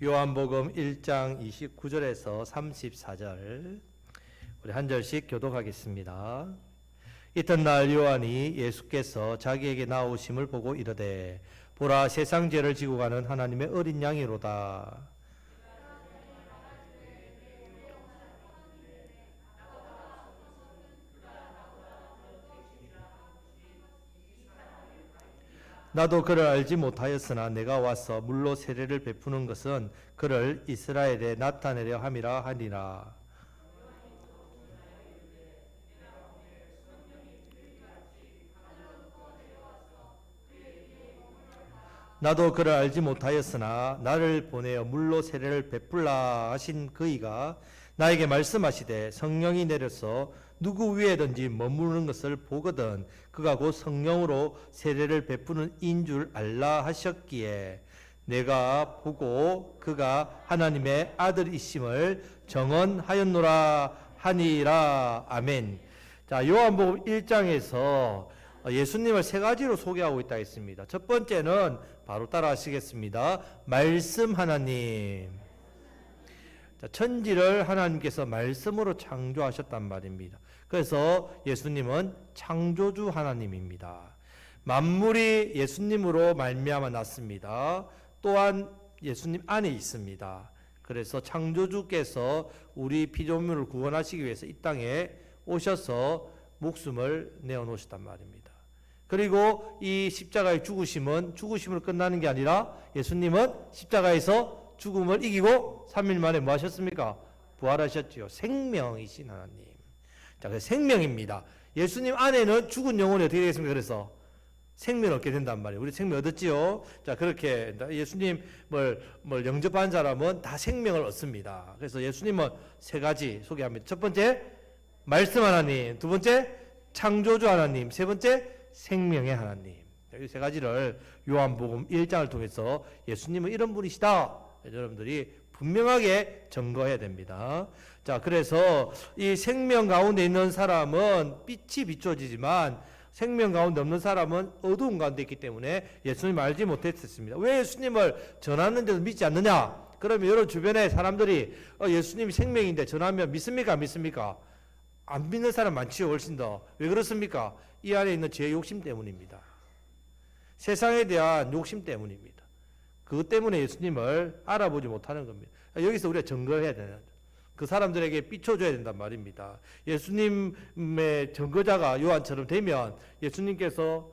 요한복음 1장 29절에서 34절 우리 한 절씩 교독하겠습니다. 이튿날 요한이 예수께서 자기에게 나오심을 보고 이르되 보라 세상 죄를 지고 가는 하나님의 어린 양이로다. 나도 그를 알지 못하였으나 내가 와서 물로 세례를 베푸는 것은 그를 이스라엘에 나타내려 함이라 하니라. 나도 그를 알지 못하였으나 나를 보내어 물로 세례를 베풀라 하신 그이가 나에게 말씀하시되 성령이 내려서 누구 위에든지 머무르는 것을 보거든 그가 곧 성령으로 세례를 베푸는 인 줄 알라 하셨기에 내가 보고 그가 하나님의 아들이심을 정언하였노라 하니라. 아멘. 자, 요한복음 1장에서 예수님을 세 가지로 소개하고 있다 했습니다. 첫 번째는 바로 따라 하시겠습니다. 말씀 하나님. 자, 천지를 하나님께서 말씀으로 창조하셨단 말입니다. 그래서 예수님은 창조주 하나님입니다. 만물이 예수님으로 말미암아 났습니다. 또한 예수님 안에 있습니다. 그래서 창조주께서 우리 피조물을 구원하시기 위해서 이 땅에 오셔서 목숨을 내어놓으셨단 말입니다. 그리고 이 십자가의 죽으심으로 끝나는 게 아니라 예수님은 십자가에서 죽음을 이기고 3일 만에 뭐 하셨습니까? 부활하셨지요. 생명이신 하나님. 자, 그 생명입니다. 예수님 안에는 죽은 영혼이 어떻게 되겠습니까? 그래서 생명을 얻게 된단 말이에요. 우리 생명 얻었지요? 자, 그렇게 예수님을 영접한 사람은 다 생명을 얻습니다. 그래서 예수님은 세 가지 소개합니다. 첫 번째, 말씀 하나님. 두 번째, 창조주 하나님. 세 번째, 생명의 하나님. 이 세 가지를 요한복음 1장을 통해서 예수님은 이런 분이시다. 여러분들이 분명하게 증거해야 됩니다. 자, 그래서 이 생명 가운데 있는 사람은 빛이 비춰지지만 생명 가운데 없는 사람은 어두운 가운데 있기 때문에 예수님을 알지 못했습니다. 왜 예수님을 전하는데도 믿지 않느냐? 그러면 여러분 주변에 사람들이 예수님이 생명인데 전하면 믿습니까? 안 믿습니까? 안 믿는 사람 많지요, 훨씬 더. 왜 그렇습니까? 이 안에 있는 제 욕심 때문입니다. 세상에 대한 욕심 때문입니다. 그것 때문에 예수님을 알아보지 못하는 겁니다. 여기서 우리가 증거해야 되는 거죠. 그 사람들에게 비춰줘야 된단 말입니다. 예수님의 증거자가 요한처럼 되면 예수님께서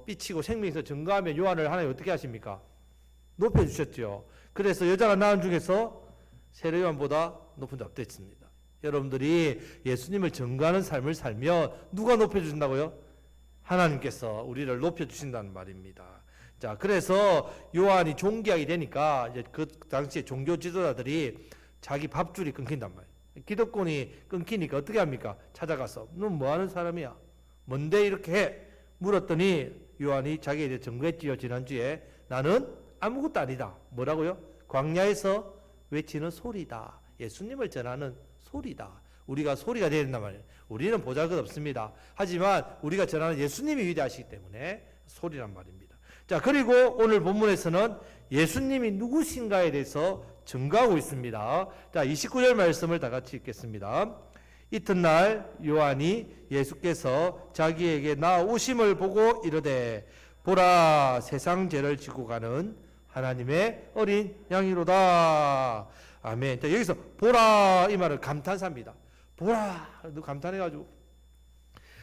비치고 생명에서 증거하면 요한을 하나님 어떻게 하십니까? 높여주셨죠. 그래서 여자가 낳은 중에서 세례 요한보다 높은 자 없겠습니다. 여러분들이 예수님을 증거하는 삶을 살면 누가 높여주신다고요? 하나님께서 우리를 높여주신다는 말입니다. 자, 그래서 요한이 종기하게 되니까 이제 그 당시에 종교 지도자들이 자기 밥줄이 끊긴단 말이에요. 기득권이 끊기니까 어떻게 합니까? 찾아가서 너 뭐 하는 사람이야? 뭔데 이렇게 해? 물었더니 요한이 자기에 대해 증거했지요. 지난주에 나는 아무것도 아니다. 뭐라고요? 광야에서 외치는 소리다. 예수님을 전하는 소리다. 우리가 소리가 되야 된단 말이에요. 우리는 보잘것없습니다. 하지만 우리가 전하는 예수님이 위대하시기 때문에 소리란 말입니다. 자, 그리고 오늘 본문에서는 예수님이 누구신가에 대해서 증거하고 있습니다. 자, 29절 말씀을 다 같이 읽겠습니다. 이튿날 요한이 예수께서 자기에게 나오심을 보고 이르되 보라 세상 죄를 지고 가는 하나님의 어린 양이로다. 아멘. 자, 여기서 보라 이 말은 감탄사입니다. 보라 감탄해가지고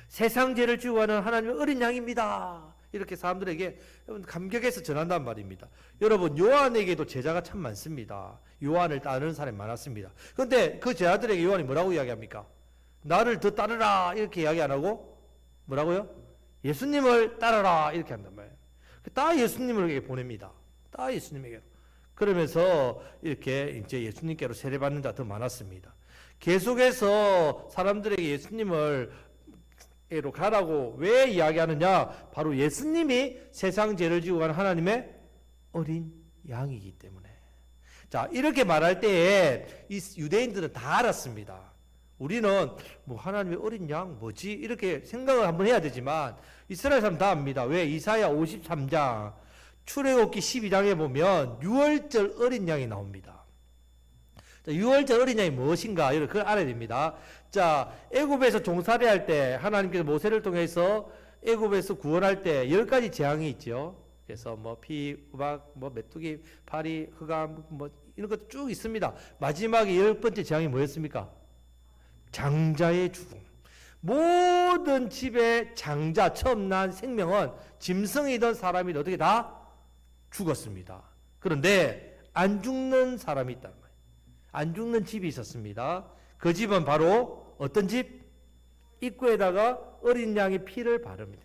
세상 죄를 지고 가는 하나님의 어린 양입니다. 이렇게 사람들에게 감격해서 전한단 말입니다. 여러분 요한에게도 제자가 참 많습니다. 요한을 따르는 사람이 많았습니다. 그런데 그 제자들에게 요한이 뭐라고 이야기합니까? 나를 더 따르라 이렇게 이야기 안 하고 뭐라고요? 예수님을 따르라 이렇게 한단 말이에요. 다 예수님에게 보냅니다. 다 예수님에게로. 그러면서 이렇게 이제 예수님께로 세례받는 자 더 많았습니다. 계속해서 사람들에게 예수님을 에로 가라고 왜 이야기하느냐? 바로 예수님이 세상 죄를 지고 가는 하나님의 어린 양이기 때문에. 자, 이렇게 말할 때에 이 유대인들은 다 알았습니다. 우리는 뭐 하나님의 어린 양 뭐지? 이렇게 생각을 한번 해야 되지만 이스라엘 사람 다 압니다. 왜? 이사야 53장 출애굽기 12장에 보면 유월절 어린 양이 나옵니다. 자, 유월절 어린 양이 무엇인가? 여러분 그걸 알아야 됩니다. 자, 애굽에서 종살이 할 때 하나님께서 모세를 통해서 애굽에서 구원할 때 10가지 재앙이 있죠. 그래서 뭐 피, 우박, 뭐 메뚜기, 파리, 흑암 뭐 이런 것도 쭉 있습니다. 마지막에 10번째 재앙이 뭐였습니까? 장자의 죽음. 모든 집의 장자, 처음 난 생명은 짐승이든 사람이든 어떻게 다 죽었습니다. 그런데 안 죽는 사람이 있단 말이에요. 안 죽는 집이 있었습니다. 그 집은 바로 어떤 집? 입구에다가 어린 양의 피를 바릅니다.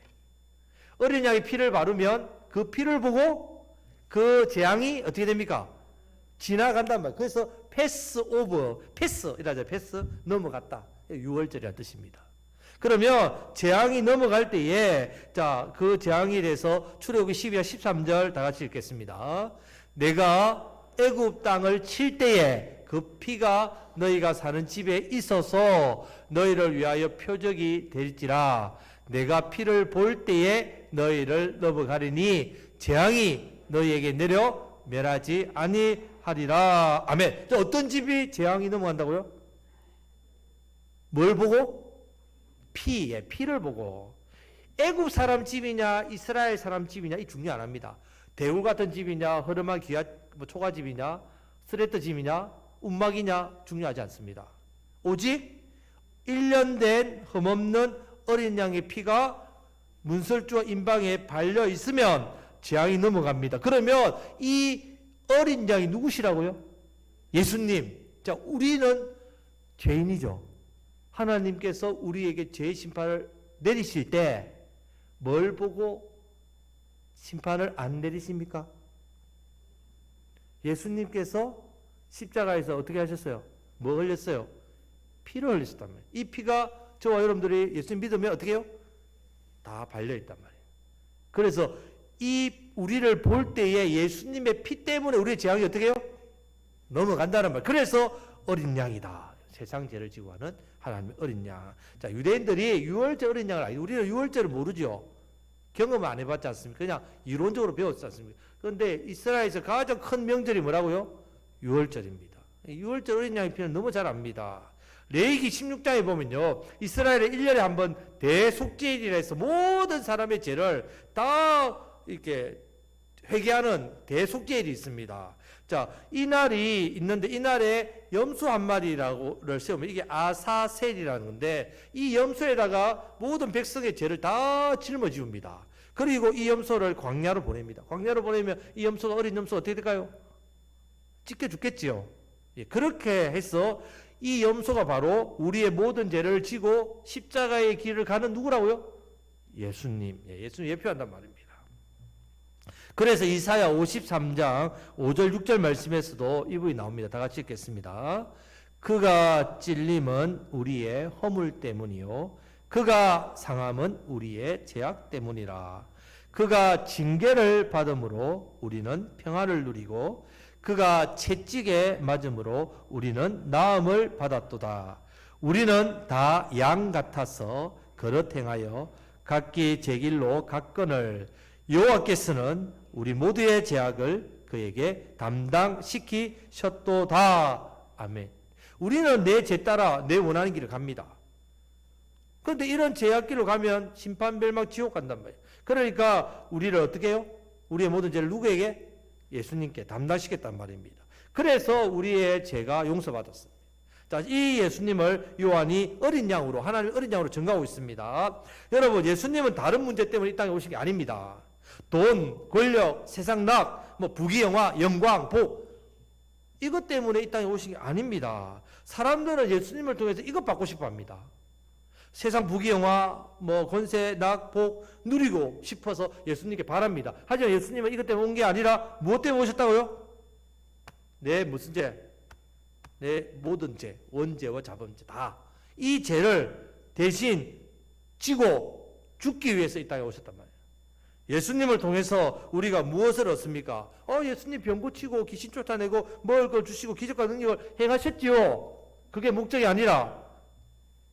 어린 양의 피를 바르면 그 피를 보고 그 재앙이 어떻게 됩니까? 지나간단 말이에요. 그래서 패스 오브, 패스 이라죠. 패스 넘어갔다. 6월절이라는 뜻입니다. 그러면 재앙이 넘어갈 때에 자, 그 재앙에 대해서 출애굽기 12장 13절 다 같이 읽겠습니다. 내가 애굽 땅을 칠 때에 그 피가 너희가 사는 집에 있어서 너희를 위하여 표적이 될지라. 내가 피를 볼 때에 너희를 넘어가리니 재앙이 너희에게 내려 멸하지 아니하리라. 아멘. 어떤 집이 재앙이 넘어간다고요? 뭘 보고? 피를 보고. 애굽 사람 집이냐 이스라엘 사람 집이냐 이 중요 안 합니다. 대구 같은 집이냐 허름한 기아 초가 집이냐 스레터 집이냐 움막이냐 중요하지 않습니다. 오직 1년 된 흠없는 어린 양의 피가 문설주와 임방에 발려 있으면 재앙이 넘어갑니다. 그러면 이 어린 양이 누구시라고요? 예수님. 자, 우리는 죄인이죠. 하나님께서 우리에게 죄의 심판을 내리실 때 뭘 보고 심판을 안 내리십니까? 예수님께서 십자가에서 어떻게 하셨어요? 뭐 흘렸어요? 피를 흘리셨단 말이에요. 이 피가 저와 여러분들이 예수님 믿으면 어떻게 해요? 다 발려있단 말이에요. 그래서 이 우리를 볼 때에 예수님의 피 때문에 우리의 재앙이 어떻게 해요? 넘어간다는 말. 그래서 어린 양이다. 세상 죄를 지고 하는 하나님의 어린 양. 자, 유대인들이 유월절 어린 양을 알고, 우리는 유월절을 모르죠. 경험 안 해봤지 않습니까? 그냥 이론적으로 배웠지 않습니까? 그런데 이스라엘에서 가장 큰 명절이 뭐라고요? 유월절입니다. 유월절 어린 양의 피는 너무 잘 압니다. 레위기 16장에 보면요, 이스라엘의 1년에 한 번 대속죄일이라 해서 모든 사람의 죄를 다 이렇게 회개하는 대속죄일이 있습니다. 자, 이 날이 있는데 이 날에 염소 한 마리를 세우면 이게 아사셀이라는 건데 이 염소에다가 모든 백성의 죄를 다 짊어지웁니다. 그리고 이 염소를 광야로 보냅니다. 광야로 보내면 이 염소가 어린 염소 어떻게 될까요? 찢겨 죽겠지요. 예, 그렇게 해서 이 염소가 바로 우리의 모든 죄를 지고 십자가의 길을 가는 누구라고요? 예수님. 예, 예수님 예표한단 말입니다. 그래서 이사야 53장 5절 6절 말씀에서도 이 부분이 나옵니다. 다 같이 읽겠습니다. 그가 찔림은 우리의 허물 때문이요 그가 상함은 우리의 죄악 때문이라. 그가 징계를 받음으로 우리는 평화를 누리고 그가 채찍에 맞음으로 우리는 나음을 받았도다. 우리는 다 양 같아서 그릇 행하여 각기 제 길로 갔거늘 여호와께서는 우리 모두의 죄악을 그에게 담당시키셨도다. 아멘. 우리는 내 죄 따라 내 원하는 길을 갑니다. 그런데 이런 죄악길로 가면 심판멸망 지옥 간단 말이에요. 그러니까 우리를 어떻게 해요? 우리의 모든 죄를 누구에게? 예수님께 담당시켰단 말입니다. 그래서 우리의 죄가 용서받았습니다. 자, 이 예수님을 요한이 어린 양으로, 하나님 어린 양으로 증거하고 있습니다. 여러분, 예수님은 다른 문제 때문에 이 땅에 오신 게 아닙니다. 돈, 권력, 세상 낙, 부귀영화, 영광, 복, 이것 때문에 이 땅에 오신 게 아닙니다. 사람들은 예수님을 통해서 이것 받고 싶어 합니다. 세상 부귀영화, 권세, 낙, 복 누리고 싶어서 예수님께 바랍니다. 하지만 예수님은 이것 때문에 온 게 아니라 무엇 때문에 오셨다고요? 내 무슨 죄? 내 모든 죄, 원죄와 자범죄 다. 이 죄를 대신 지고 죽기 위해서 이 땅에 오셨단 말이에요. 예수님을 통해서 우리가 무엇을 얻습니까? 예수님 병 고치고 귀신 쫓아내고 먹을 걸 주시고 기적과 능력을 행하셨지요. 그게 목적이 아니라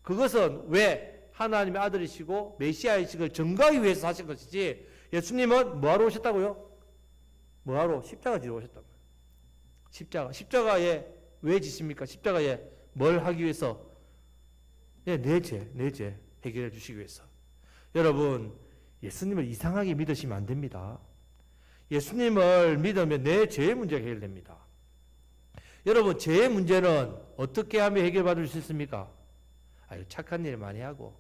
그것은 왜 하나님의 아들이시고 메시아이식을 증거하기 위해서 하신 것이지 예수님은 뭐하러 오셨다고요? 뭐하러? 십자가 지러 오셨단 말이에요. 십자가에 왜 지십니까? 십자가에 뭘 하기 위해서? 내 죄 해결해 주시기 위해서. 여러분, 예수님을 이상하게 믿으시면 안 됩니다. 예수님을 믿으면 내 죄의 문제가 해결됩니다. 여러분, 죄의 문제는 어떻게 하면 해결받을 수 있습니까? 착한 일 많이 하고,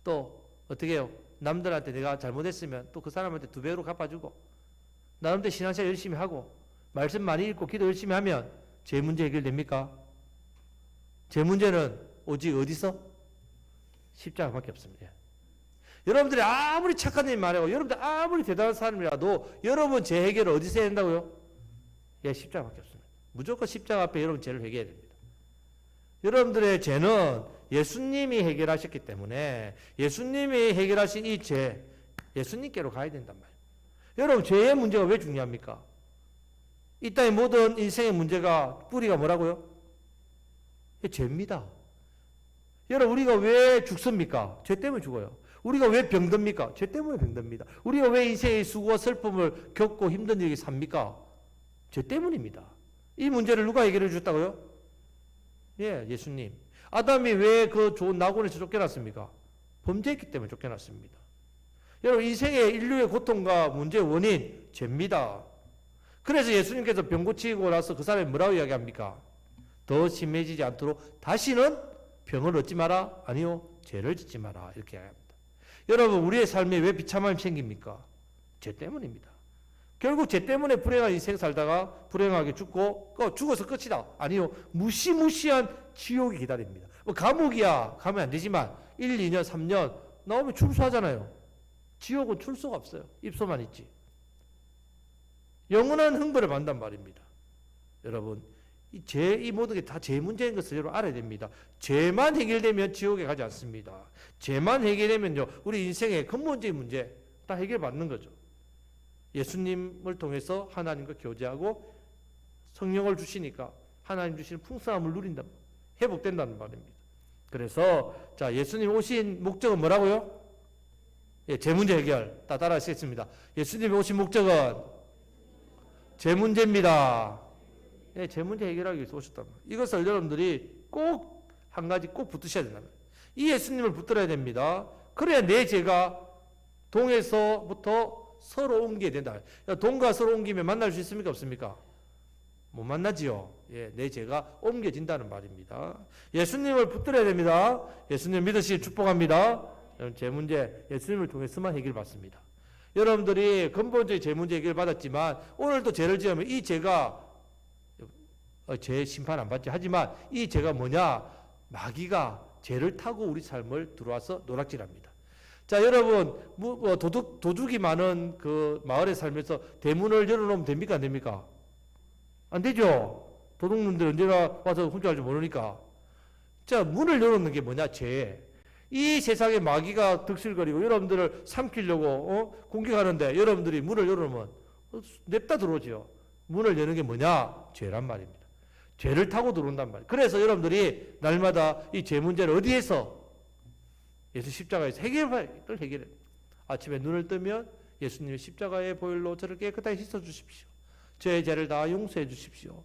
또 어떻게 해요? 남들한테 내가 잘못했으면 또 그 사람한테 2배로 갚아주고, 나름대로 신앙생활 열심히 하고, 말씀 많이 읽고 기도 열심히 하면 죄 문제 해결됩니까? 죄 문제는 오직 어디서? 십자가밖에 없습니다. 여러분들이 아무리 착한 일 말하고 여러분들 아무리 대단한 사람이라도 여러분 죄 해결을 어디서 해야 된다고요? 십자가밖에 없습니다. 무조건 십자가 앞에 여러분 죄를 해결해야 됩니다. 여러분들의 죄는 예수님이 해결하셨기 때문에 예수님이 해결하신 이 죄, 예수님께로 가야 된단 말이에요. 여러분, 죄의 문제가 왜 중요합니까? 이 땅의 모든 인생의 문제가 뿌리가 뭐라고요? 죄입니다. 여러분, 우리가 왜 죽습니까? 죄 때문에 죽어요. 우리가 왜 병듭니까? 죄 때문에 병듭니다. 우리가 왜 인생의 수고와 슬픔을 겪고 힘든 일이 삽니까? 죄 때문입니다. 이 문제를 누가 해결해 주셨다고요? 예수님. 아담이 왜 그 좋은 낙원에서 쫓겨났습니까? 범죄했기 때문에 쫓겨났습니다. 여러분, 인생의 인류의 고통과 문제의 원인, 죄입니다. 그래서 예수님께서 병 고치고 나서 그 사람이 뭐라고 이야기합니까? 더 심해지지 않도록 다시는 병을 얻지 마라? 아니요, 죄를 짓지 마라. 이렇게 이야기합니다. 여러분, 우리의 삶에 왜 비참함이 생깁니까? 죄 때문입니다. 결국 죄 때문에 불행한 인생 살다가 불행하게 죽고 죽어서 끝이다. 아니요, 무시무시한 지옥이 기다립니다. 감옥이야 가면 안 되지만 1, 2년, 3년 나오면 출소하잖아요. 지옥은 출소가 없어요. 입소만 있지. 영원한 흥분을 받는단 말입니다. 여러분, 이 모든 게 다 죄 문제인 것을 여러분 알아야 됩니다. 죄만 해결되면 지옥에 가지 않습니다. 죄만 해결되면요, 우리 인생의 근본적인 문제 다 해결받는 거죠. 예수님을 통해서 하나님과 교제하고 성령을 주시니까 하나님 주시는 풍성함을 누린다. 회복된다는 말입니다. 그래서 자, 예수님 오신 목적은 뭐라고요? 죄 문제 해결. 다 따라하시겠습니다. 예수님이 오신 목적은 죄 문제입니다. 죄 문제 해결하기 위해서 오셨단 말이에요. 이것을 여러분들이 꼭 한 가지 꼭 붙드셔야 된다면, 이 예수님을 붙들어야 됩니다. 그래야 내 죄가 동에서부터 서로 옮겨야 된다. 동과 서로 옮기면 만날 수 있습니까? 없습니까? 못 만나지요. 내 죄가 옮겨진다는 말입니다. 예수님을 붙들어야 됩니다. 예수님 믿으시길 축복합니다. 죄 문제 예수님을 통해서만 해결받습니다. 여러분들이 근본적인 죄 문제 해결받았지만 오늘도 죄를 지으면 이 죄가 죄 심판 안 받지. 하지만 이 죄가 뭐냐? 마귀가 죄를 타고 우리 삶을 들어와서 노락질합니다. 자, 여러분, 도둑이 많은 그 마을에 살면서 대문을 열어놓으면 됩니까? 안 됩니까? 안 되죠? 도둑놈들 언제나 와서 훔쳐갈 줄 모르니까. 자, 문을 열어놓는 게 뭐냐? 죄. 이 세상에 마귀가 득실거리고 여러분들을 삼키려고 공격하는데 여러분들이 문을 열어놓으면 냅다 들어오죠. 문을 여는 게 뭐냐? 죄란 말입니다. 죄를 타고 들어온단 말이에요. 그래서 여러분들이 날마다 이 죄 문제를 어디에서? 예수 십자가에서 해결해. 아침에 눈을 뜨면 예수님의 십자가의 보혈로 저를 깨끗하게 씻어주십시오. 저의 죄를 다 용서해 주십시오.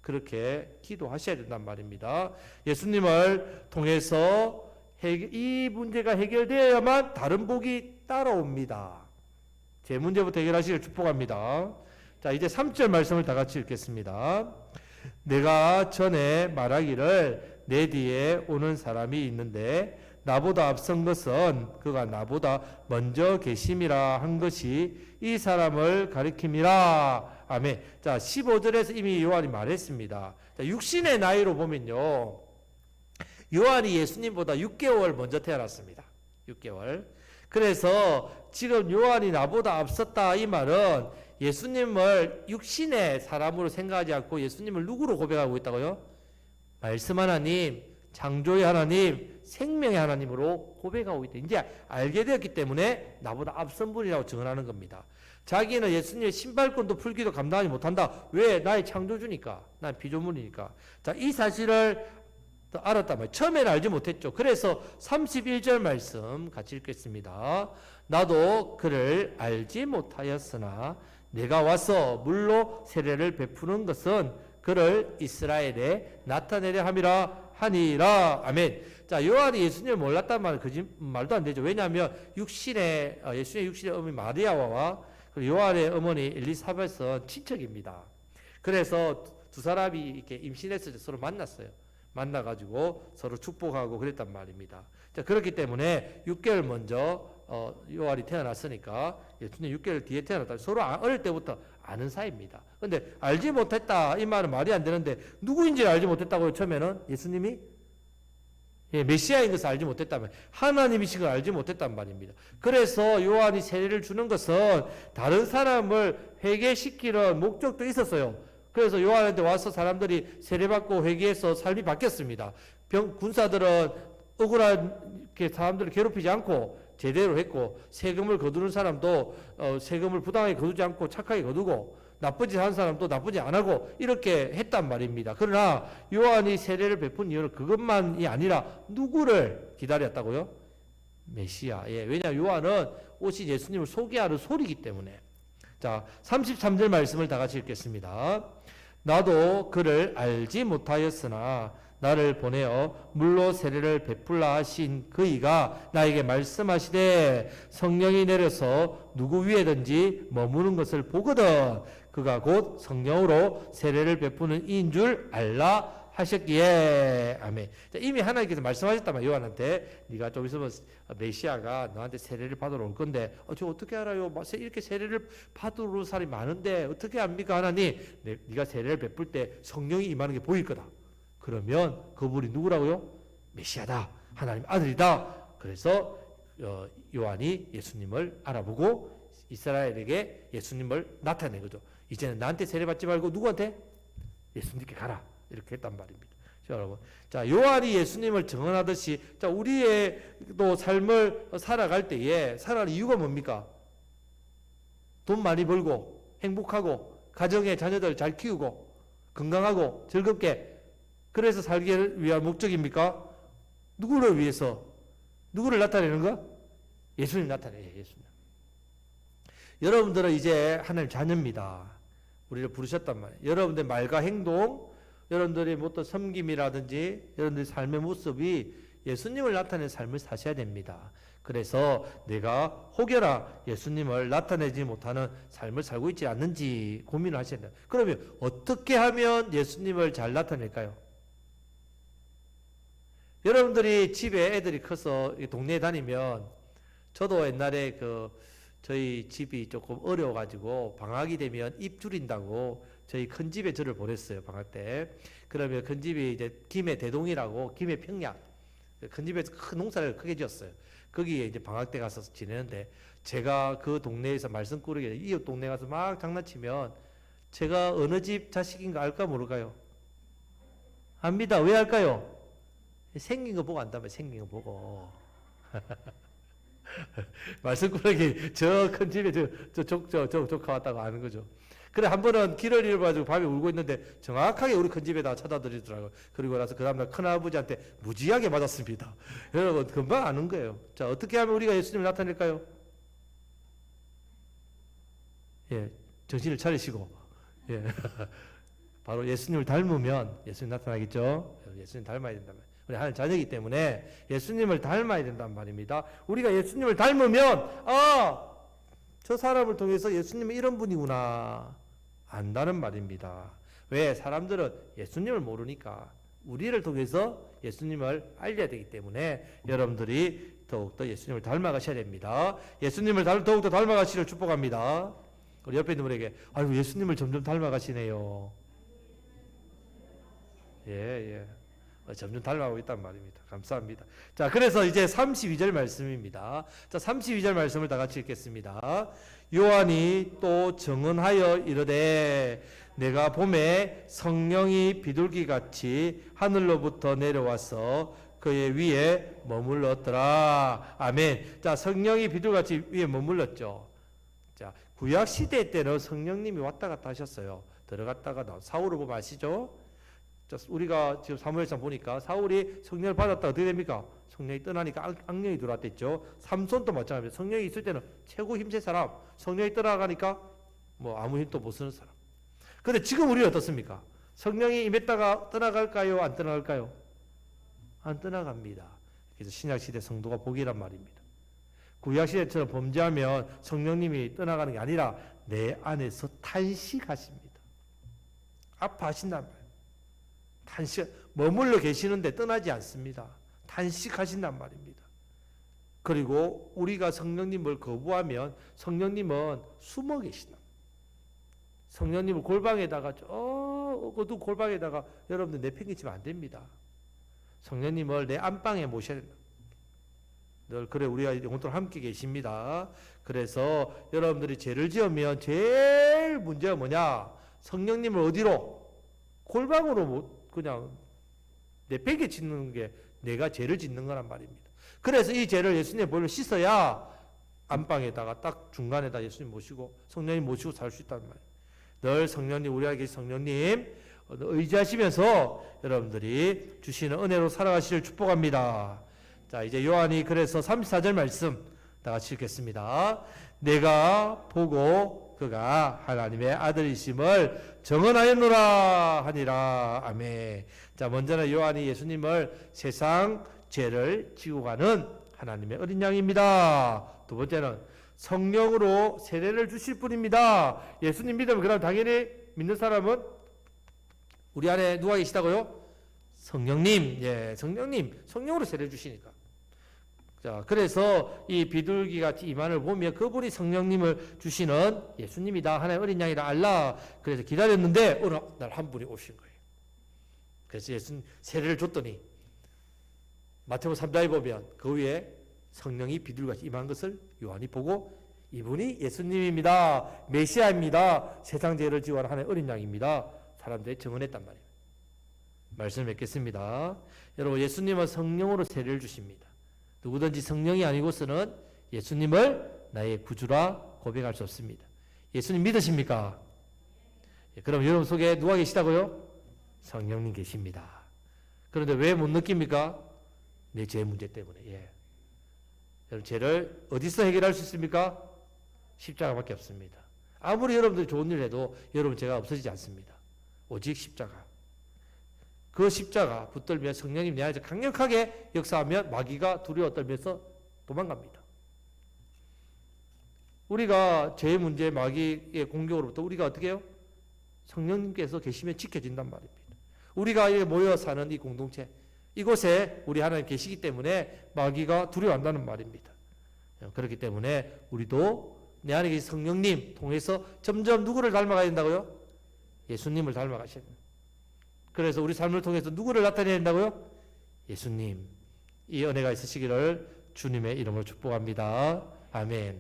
그렇게 기도하셔야 된단 말입니다. 예수님을 통해서 이 문제가 해결되어야만 다른 복이 따라옵니다. 제 문제부터 해결하시길 축복합니다. 자, 이제 3절 말씀을 다 같이 읽겠습니다. 내가 전에 말하기를 내 뒤에 오는 사람이 있는데 나보다 앞선 것은 그가 나보다 먼저 계심이라 한 것이 이 사람을 가리킴이라. 아멘. 자, 15절에서 이미 요한이 말했습니다. 자, 육신의 나이로 보면요, 요한이 예수님보다 6개월 먼저 태어났습니다. 6개월. 그래서 지금 요한이 나보다 앞섰다 이 말은 예수님을 육신의 사람으로 생각하지 않고 예수님을 누구로 고백하고 있다고요? 말씀 하나님, 창조의 하나님, 생명의 하나님으로 고백하고 있다. 이제 알게 되었기 때문에 나보다 앞선 분이라고 증언하는 겁니다. 자기는 예수님의 신발끈도 풀기도 감당하지 못한다. 왜? 나의 창조주니까. 난 피조물이니까. 자, 이 사실을 알았단 말이에요. 처음에는 알지 못했죠. 그래서 31절 말씀 같이 읽겠습니다. 나도 그를 알지 못하였으나 내가 와서 물로 세례를 베푸는 것은 그를 이스라엘에 나타내려 함이라 하니라. 아멘. 자, 요한이 예수님을 몰랐단 말은 말도 안 되죠. 왜냐하면 예수님의 육신의 어머니 마리아와 요한의 어머니 엘리사벳은 친척입니다. 그래서 두 사람이 이렇게 임신했을 때 서로 만났어요. 만나가지고 서로 축복하고 그랬단 말입니다. 자, 그렇기 때문에 6개월 먼저 요한이 태어났으니까 예수님 6개월 뒤에 태어났다. 서로 어릴 때부터 아는 사이입니다. 근데 알지 못했다 이 말은 말이 안 되는데 누구인지 알지 못했다고요. 처음에는 예수님이 메시아인 것을 알지 못했다면 하나님이신 걸 알지 못했단 말입니다. 그래서 요한이 세례를 주는 것은 다른 사람을 회개시키는 목적도 있었어요. 그래서 요한한테 와서 사람들이 세례받고 회개해서 삶이 바뀌었습니다. 군사들은 억울한 사람들을 괴롭히지 않고 제대로 했고, 세금을 거두는 사람도 세금을 부당하게 거두지 않고 착하게 거두고, 나쁘지 않은 사람도 나쁘지 안 하고 이렇게 했단 말입니다. 그러나 요한이 세례를 베푼 이유는 그것만이 아니라 누구를 기다렸다고요? 메시아. 왜냐하면 요한은 오신 예수님을 소개하는 소리이기 때문에. 자, 33절 말씀을 다 같이 읽겠습니다. 나도 그를 알지 못하였으나 나를 보내어 물로 세례를 베풀라 하신 그이가 나에게 말씀하시되 성령이 내려서 누구 위에든지 머무는 것을 보거든 그가 곧 성령으로 세례를 베푸는 이인 줄 알라 하셨기에. 아멘. 자, 이미 하나님께서 말씀하셨다면 요한한테 네가 좀 있으면 메시아가 너한테 세례를 받으러 올 건데 저 어떻게 알아요? 이렇게 세례를 받으러 올 사람이 많은데 어떻게 압니까 하나님? 네가 세례를 베풀 때 성령이 임하는 게 보일 거다. 그러면 그분이 누구라고요? 메시아다. 하나님 아들이다. 그래서 요한이 예수님을 알아보고 이스라엘에게 예수님을 나타낸 거죠. 이제는 나한테 세례받지 말고 누구한테? 예수님께 가라. 이렇게 했단 말입니다. 자, 여러분. 자, 요한이 예수님을 증언하듯이 자, 우리의 또 삶을 살아갈 때에 살아가는 이유가 뭡니까? 돈 많이 벌고 행복하고 가정의 자녀들 잘 키우고 건강하고 즐겁게 그래서 살기 위한 목적입니까? 누구를 위해서? 누구를 나타내는 거? 예수님 나타내요. 예수님. 여러분들은 이제 하나님 자녀입니다. 우리를 부르셨단 말이에요. 여러분들의 말과 행동, 여러분들의 어떤 섬김이라든지 여러분들의 삶의 모습이 예수님을 나타내는 삶을 사셔야 됩니다. 그래서 내가 혹여나 예수님을 나타내지 못하는 삶을 살고 있지 않는지 고민을 하셔야 돼요. 그러면 어떻게 하면 예수님을 잘 나타낼까요? 여러분들이 집에 애들이 커서 동네에 다니면 저도 옛날에 저희 집이 조금 어려워가지고 방학이 되면 입 줄인다고 저희 큰 집에 저를 보냈어요. 방학 때. 그러면 큰 집이 이제 김해 대동이라고 김해 평야 큰 집에서 큰 농사를 크게 지었어요. 거기에 이제 방학 때 가서 지내는데 제가 그 동네에서 말썽꾸러기 이웃 동네 가서 막 장난치면 제가 어느 집 자식인가 알까 모를까요? 압니다. 왜 알까요? 생긴 거 보고 안다며. 생긴 거 보고. 말썽꾸러기 저 큰 집에 저 조카 왔다고 아는 거죠. 그래 한 번은 길을 잃어가지고 밤에 울고 있는데 정확하게 우리 큰 집에다 찾아드리더라고요. 그리고 나서 그 다음날 큰아버지한테 무지하게 맞았습니다. 여러분 금방 아는 거예요. 자, 어떻게 하면 우리가 예수님을 나타낼까요? 정신을 차리시고 바로 예수님을 닮으면 예수님 나타나겠죠. 예수님 닮아야 된단 말이에요. 우리 하나님 자녀이기 때문에 예수님을 닮아야 된단 말입니다. 우리가 예수님을 닮으면 저 사람을 통해서 예수님은 이런 분이구나 안다는 말입니다. 왜? 사람들은 예수님을 모르니까 우리를 통해서 예수님을 알려야 되기 때문에 여러분들이 더욱더 예수님을 닮아가셔야 됩니다. 예수님을 더욱더 닮아가시기를 축복합니다. 우리 옆에 있는 분에게 아이고 예수님을 점점 닮아가시네요. 점점 닮아가고 있단 말입니다. 감사합니다. 자, 그래서 이제 32절 말씀입니다. 자, 32절 말씀을 다 같이 읽겠습니다. 요한이 또 증언하여 이르되 내가 봄에 성령이 비둘기같이 하늘로부터 내려와서 그의 위에 머물렀더라. 아멘. 자, 성령이 비둘기같이 위에 머물렀죠. 자, 구약 시대 때는 성령님이 왔다 갔다 하셨어요. 들어갔다가 사울을 보면 아시죠? 우리가 지금 사무엘상 보니까 사울이 성령을 받았다 어떻게 됩니까? 성령이 떠나니까 악령이 들어왔댔죠. 삼손도 마찬가지입니다. 성령이 있을 때는 최고 힘센 사람, 성령이 떠나가니까 뭐 아무 힘도 못 쓰는 사람. 근데 지금 우리는 어떻습니까? 성령이 임했다가 떠나갈까요? 안 떠나갈까요? 안 떠나갑니다. 그래서 신약시대 성도가 복이란 말입니다. 구약시대처럼 범죄하면 성령님이 떠나가는 게 아니라 내 안에서 탄식하십니다. 아파하신단 말이에요. 머물러 계시는데 떠나지 않습니다. 탄식하신단 말입니다. 그리고 우리가 성령님을 거부하면 성령님은 숨어 계신다. 성령님을 골방에다가 어두 골방에다가 여러분들 내팽개치면 안 됩니다. 성령님을 내 안방에 모셔야 된다. 늘 그래 우리가 영원토록 함께 계십니다. 그래서 여러분들이 죄를 지으면 제일 문제가 뭐냐? 성령님을 어디로? 골방으로 못 그냥 내팽개치는 게 내가 죄를 짓는 거란 말입니다. 그래서 이 죄를 예수님의 보혈로 씻어야 안방에다가 딱 중간에다 예수님 모시고 성령님 모시고 살 수 있다는 말이에요. 늘 성령님, 우리에게 계신 성령님 의지하시면서 여러분들이 주시는 은혜로 살아가시길 축복합니다. 자, 이제 요한이 그래서 34절 말씀 다 같이 읽겠습니다. 내가 보고 그가 하나님의 아들이심을 정언하였노라 하니라. 아멘. 자, 먼저는 요한이 예수님을 세상 죄를 지고 가는 하나님의 어린 양입니다. 두 번째는 성령으로 세례를 주실 분입니다. 예수님 믿으면 그다음 당연히 믿는 사람은 우리 안에 누가 계시다고요? 성령님. 예, 성령님. 성령으로 세례 주시니까. 자, 그래서 이 비둘기가 이만을 보면 그분이 성령님을 주시는 예수님이다. 하나님의 어린 양이다. 알라. 그래서 기다렸는데 어느 날 한 분이 오신 거예요. 그래서 예수님 세례를 줬더니 마태복음 3장에 보면 그 위에 성령이 비둘기같이 임한 것을 요한이 보고 이분이 예수님입니다. 메시아입니다. 세상 죄를 지고 하는 하나님의 어린 양입니다. 사람들이 증언했단 말이에요. 말씀 맺겠습니다. 여러분, 예수님은 성령으로 세례를 주십니다. 누구든지 성령이 아니고서는 예수님을 나의 구주라 고백할 수 없습니다. 예수님 믿으십니까? 그럼 여러분 속에 누가 계시다고요? 성령님 계십니다. 그런데 왜 못 느낍니까? 내 죄 문제 때문에. 예. 여러분, 죄를 어디서 해결할 수 있습니까? 십자가밖에 없습니다. 아무리 여러분들이 좋은 일을 해도 여러분 죄가 없어지지 않습니다. 오직 십자가. 그 십자가 붙들면 성령님 내 안에서 강력하게 역사하면 마귀가 두려워 떨면서 도망갑니다. 우리가 죄의 문제, 마귀의 공격으로부터 우리가 어떻게 해요? 성령님께서 계시면 지켜진단 말입니다. 우리가 모여 사는 이 공동체, 이곳에 우리 하나님 계시기 때문에 마귀가 두려워한다는 말입니다. 그렇기 때문에 우리도 내 안에 계신 성령님 통해서 점점 누구를 닮아가야 된다고요? 예수님을 닮아가셔야 됩니다. 그래서 우리 삶을 통해서 누구를 나타내야 된다고요? 예수님. 이 은혜가 있으시기를 주님의 이름으로 축복합니다. 아멘.